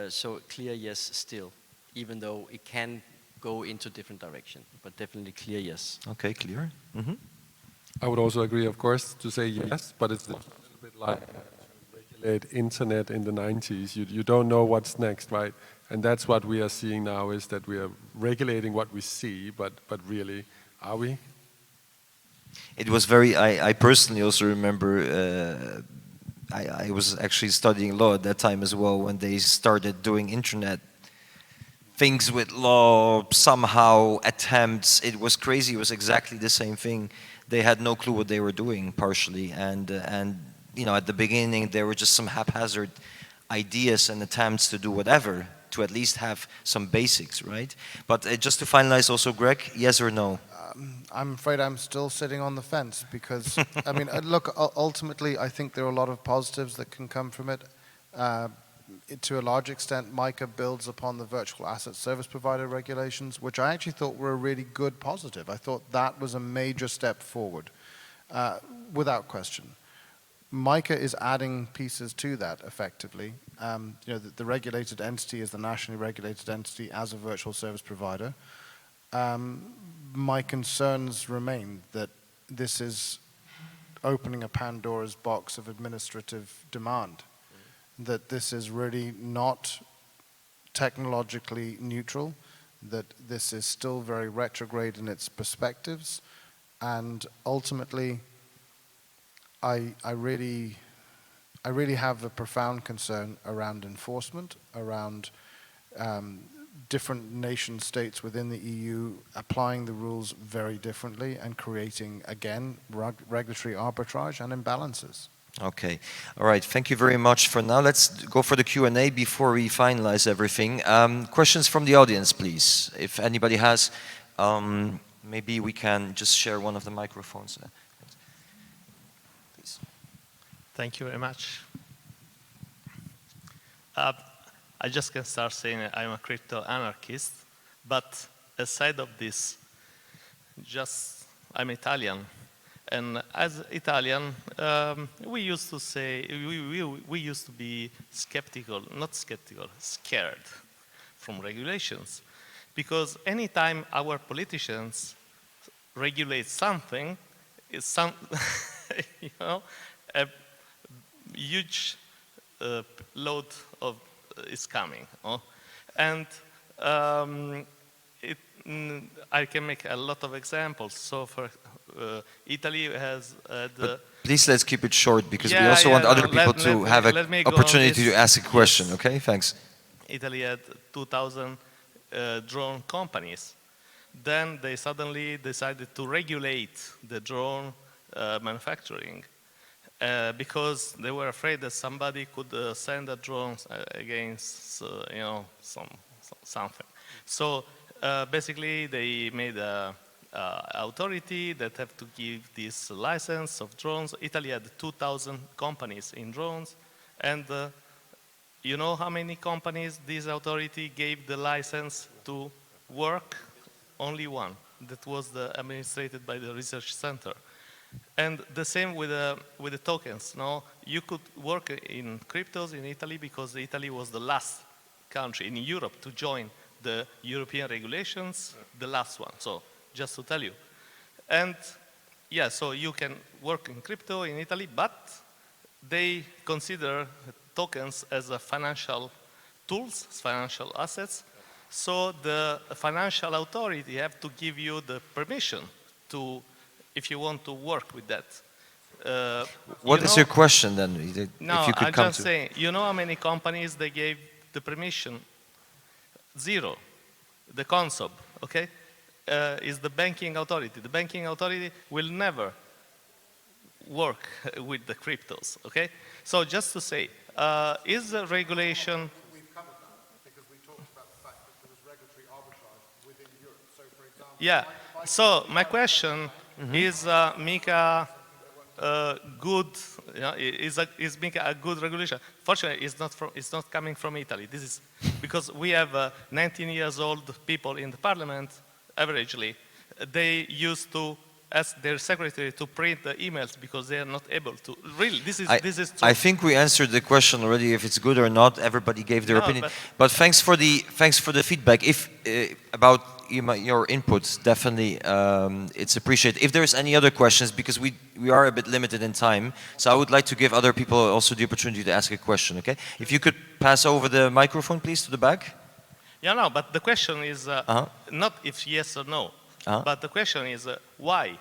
B: So clear yes still, even though it can go into different direction, but definitely clear yes.
A: Okay, clear. Mm-hmm.
C: I would also agree, of course, to say yes, but it's a little bit like to regulate internet in the 90s. You don't know what's next, right? And that's what we are seeing now, is that we are regulating what we see, but really, are we?
A: It was very, I personally also remember, I was actually studying law at that time as well, when they started doing internet things with law, somehow attempts, it was crazy, it was exactly the same thing. They had no clue what they were doing, partially, and you know, at the beginning there were just some haphazard ideas and attempts to do whatever, to at least have some basics, right? But just to finalize also, Greg, yes or no?
E: I'm afraid I'm still sitting on the fence because, I mean, look, ultimately, I think there are a lot of positives that can come from it. To a large extent, MiCA builds upon the virtual asset service provider regulations, which I actually thought were a really good positive. I thought that was a major step forward, without question. MiCA is adding pieces to that effectively. You know, the regulated entity is the nationally regulated entity as a virtual service provider. My concerns remain that this is opening a Pandora's box of administrative demand, that this is really not technologically neutral, that this is still very retrograde in its perspectives, and ultimately I really have a profound concern around enforcement, around different nation states within the EU applying the rules very differently and creating, again, regulatory arbitrage and imbalances.
A: Okay, all right, thank you very much for now. Let's go for the Q&A before we finalize everything. Questions from the audience, please. If anybody has, maybe we can just share one of the microphones. Please.
F: Thank you very much. I just can start saying I'm a crypto anarchist, but aside of this, I'm Italian. And as Italian, we used to say, we used to be skeptical, not skeptical, scared from regulations. Because anytime our politicians regulate something, it's some, you know, a huge load of is coming. And I can make a lot of examples. So for Italy has
A: please let's keep it short because we also want other people to have an opportunity to ask a question. Yes. Okay, thanks.
F: Italy had 2,000 drone companies. Then they suddenly decided to regulate the drone manufacturing. because they were afraid that somebody could send a drone against, something. So basically, they made a authority that have to give this license of drones. Italy had 2,000 companies in drones, and you know how many companies this authority gave the license to work? Only one. That was administrated by the research center. And the same with the tokens. No, you could work in cryptos in Italy because Italy was the last country in Europe to join the European regulations, the last one. So just to tell you. And yeah, so you can work in crypto in Italy, but they consider tokens as a financial tools, financial assets. So the financial authority have to give you the permission to, if you want to work with that.
A: What is your question then?
F: No,
A: if you could
F: I'm
A: come
F: just saying, you know how many companies they gave the permission? Zero. The CONSOB, okay, is the banking authority. The banking authority will never work with the cryptos, okay? So just to say, is the regulation...
E: We've covered that because we talked about the fact that there was regulatory arbitrage within Europe. So for example...
F: Yeah, so my question is MiCA good, is MiCA a good regulation? Fortunately, it's not coming from Italy. This is because we have 19 years old people in the parliament, averagely. They used to ask their secretary to print the emails because they are not able to. Really, this is true.
A: I think we answered the question already. If it's good or not, everybody gave their opinion. But thanks for the feedback. If about your input, definitely it's appreciated. If there's any other questions, because we are a bit limited in time, so I would like to give other people also the opportunity to ask a question. Okay, if you could pass over the microphone, please, to the back.
F: Yeah, no, but the question is not if yes or no, but the question is why.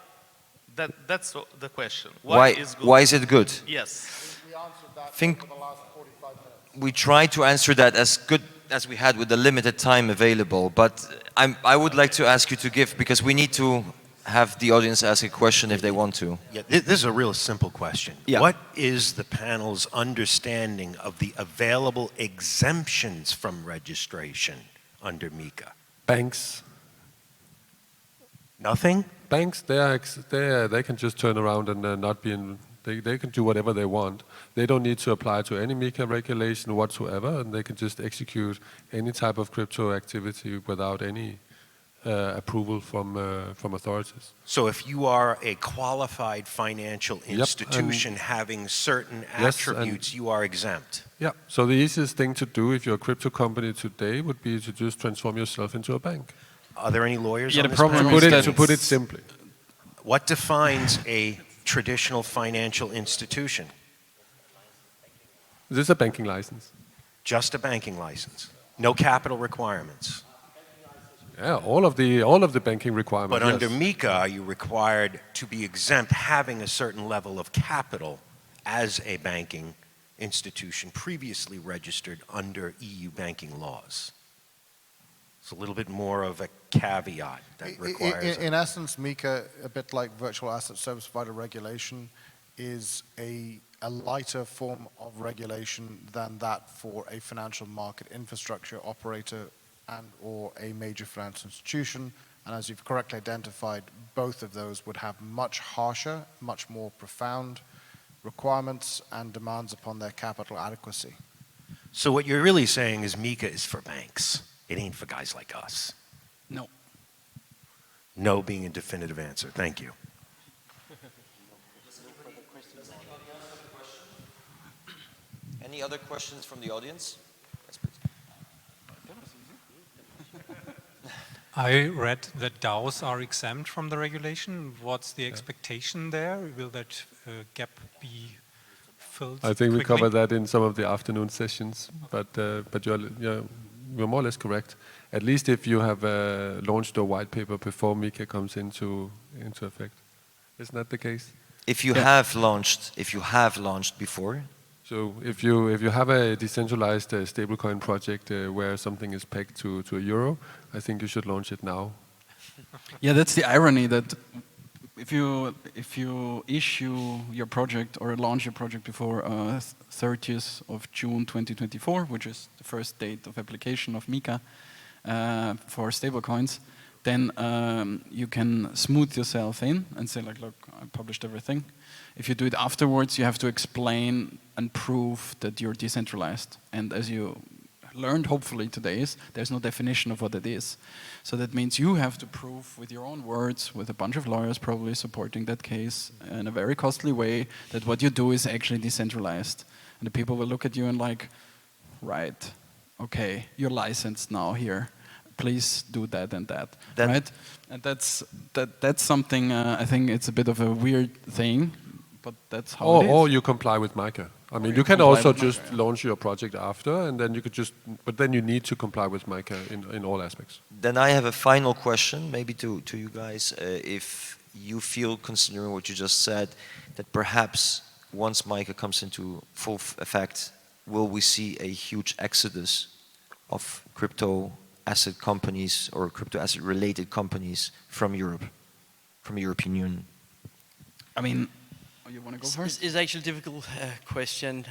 F: That's the question. Why is good?
A: Why is it good?
F: Yes.
E: We answered that
A: Think
E: over the last 45 minutes.
A: we tried to answer that as good as we had with the limited time available, but I would like to ask you to give, because we need to have the audience ask a question if they want to.
G: Yeah, this is a real simple question.
A: Yeah.
G: What is the panel's understanding of the available exemptions from registration under MiCA?
C: Banks.
G: Nothing?
C: Banks, they can just turn around and not be in. They can do whatever they want. They don't need to apply to any MiCA regulation whatsoever, and they can just execute any type of crypto activity without any approval from authorities.
G: So if you are a qualified financial institution having certain attributes, you are exempt.
C: Yeah. So the easiest thing to do if you're a crypto company today would be to just transform yourself into a bank.
G: Are there any lawyers
D: Yeah,
G: on
D: the
G: this
D: problem
G: panel?
D: is that
C: To put it simply.
G: What defines a traditional financial institution?
C: This is a banking license.
G: Just a banking license. No capital requirements.
C: Yeah, all of the banking requirements.
G: But under
C: yes.
G: MiCA, are you required to be exempt having a certain level of capital as a banking institution previously registered under EU banking laws? It's a little bit more of a caveat that requires...
E: In essence, MiCA, a bit like virtual asset service provider regulation, is a lighter form of regulation than that for a financial market infrastructure operator and or a major financial institution. And as you've correctly identified, both of those would have much harsher, much more profound requirements and demands upon their capital adequacy.
G: So what you're really saying is MiCA is for banks. It ain't for guys like us.
D: No.
G: No being a definitive answer. Thank you.
A: Any other questions from the audience?
H: I read that DAOs are exempt from the regulation. What's the expectation there? Will that gap be filled
C: I think we
H: quickly?
C: covered that in some of the afternoon sessions, but you're more or less correct. At least if you have launched a white paper before MiCA comes into effect. Isn't that the case?
A: If you have launched before.
C: So if you have a decentralized stablecoin project where something is pegged to a euro, I think you should launch it now.
D: Yeah, that's the irony, that if you issue your project or launch your project before 30th of June 2024, which is the first date of application of MiCA for stablecoins, then you can smooth yourself in and say like, look, I published everything. If you do it afterwards, you have to explain and prove that you're decentralized. And as you learned hopefully today is, there's no definition of what it is. So that means you have to prove with your own words, with a bunch of lawyers probably supporting that case in a very costly way, that what you do is actually decentralized. And the people will look at you and like, right, okay, you're licensed now here. Please do that and that, right? And that's something, I think it's a bit of a weird thing, but that's how it is.
C: Or you comply with MiCA. I mean, you can also just launch your project after, and then you could just, but then you need to comply with MiCA in all aspects.
A: Then I have a final question, maybe to you guys. If you feel, considering what you just said, that perhaps once MiCA comes into full effect, will we see a huge exodus of crypto asset companies or crypto asset related companies from Europe, from the European Union?
D: I mean, you want to go first?
B: It's actually a difficult question,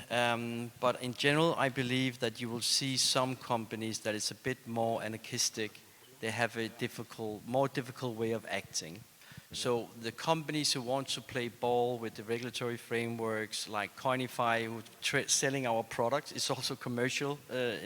B: but in general, I believe that you will see some companies that is a bit more anarchistic. They have a more difficult way of acting. So the companies who want to play ball with the regulatory frameworks, like Coinify, who selling our products, is also commercial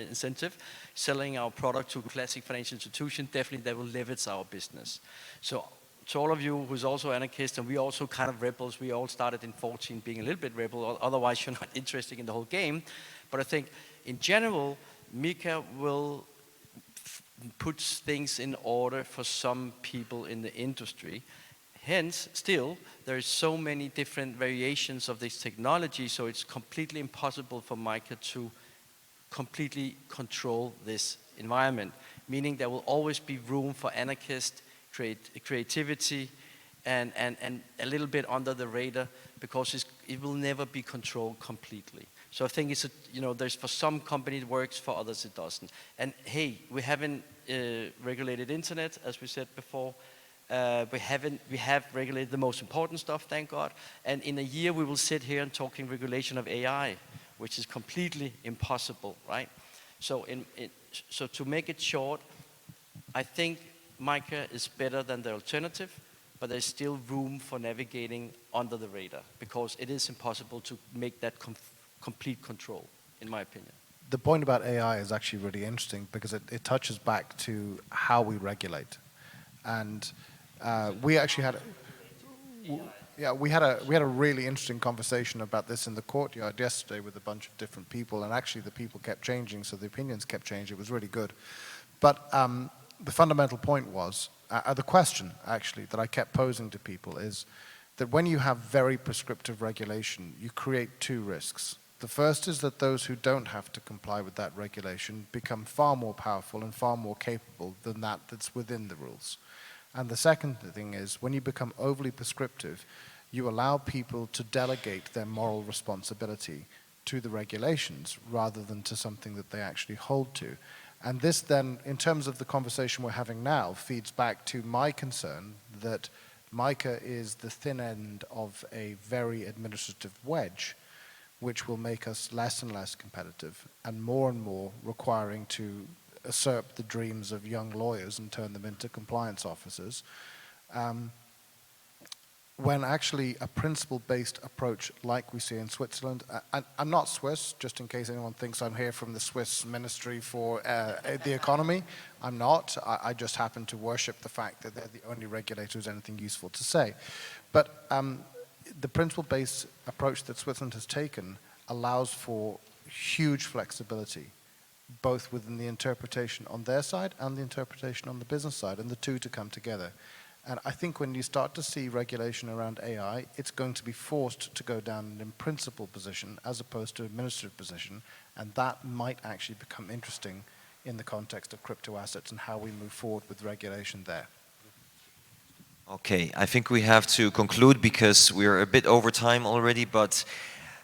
B: incentive. Selling our product to classic financial institution, definitely that will leverage our business. So to all of you who's also anarchists, and we also kind of rebels, we all started in 14 being a little bit rebel, otherwise you're not interested in the whole game. But I think in general, MiCA will put things in order for some people in the industry. Hence, still, there are so many different variations of this technology, so it's completely impossible for MiCA to completely control this environment, meaning there will always be room for anarchist creativity and a little bit under the radar, because it will never be controlled completely. So I think it's there's for some companies it works, for others it doesn't. And hey, we haven't regulated internet, as we said before. We have regulated the most important stuff, thank God. And in a year we will sit here and talking regulation of AI, which is completely impossible, right? So so to make it short, I think MiCA is better than the alternative, but there's still room for navigating under the radar, because it is impossible to make that complete control, in my opinion.
E: The point about AI is actually really interesting, because it touches back to how we regulate. And we actually had we had a really interesting conversation about this in the courtyard yesterday with a bunch of different people, and actually the people kept changing, so the opinions kept changing. It was really good. But the fundamental point was, the question actually that I kept posing to people is that when you have very prescriptive regulation, you create two risks. The first is that those who don't have to comply with that regulation become far more powerful and far more capable than that's within the rules. And the second thing is, when you become overly prescriptive, you allow people to delegate their moral responsibility to the regulations rather than to something that they actually hold to. And this then, in terms of the conversation we're having now, feeds back to my concern that MiCA is the thin end of a very administrative wedge, which will make us less and less competitive and more requiring to usurp the dreams of young lawyers and turn them into compliance officers, when actually a principle-based approach like we see in Switzerland, I'm not Swiss, just in case anyone thinks I'm here from the Swiss Ministry for the Economy. I'm not. I just happen to worship the fact that they're the only regulator who's anything useful to say. But the principle-based approach that Switzerland has taken allows for huge flexibility, both within the interpretation on their side and the interpretation on the business side, and the two to come together. And I think when you start to see regulation around AI, it's going to be forced to go down an in-principle position as opposed to administrative position, and that might actually become interesting in the context of crypto assets and how we move forward with regulation there.
A: Okay, I think we have to conclude because we're a bit over time already, but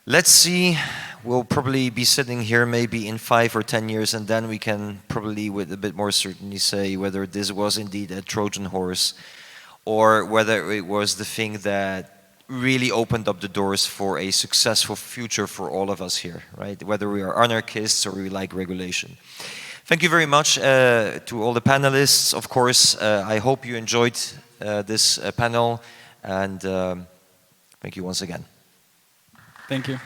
A: let's see. We'll probably be sitting here maybe in 5 or 10 years, and then we can probably with a bit more certainty say whether this was indeed a Trojan horse or whether it was the thing that really opened up the doors for a successful future for all of us here, right? Whether we are anarchists or we like regulation. Thank you very much to all the panelists. Of course, I hope you enjoyed this panel, and thank you once again.
D: Thank you.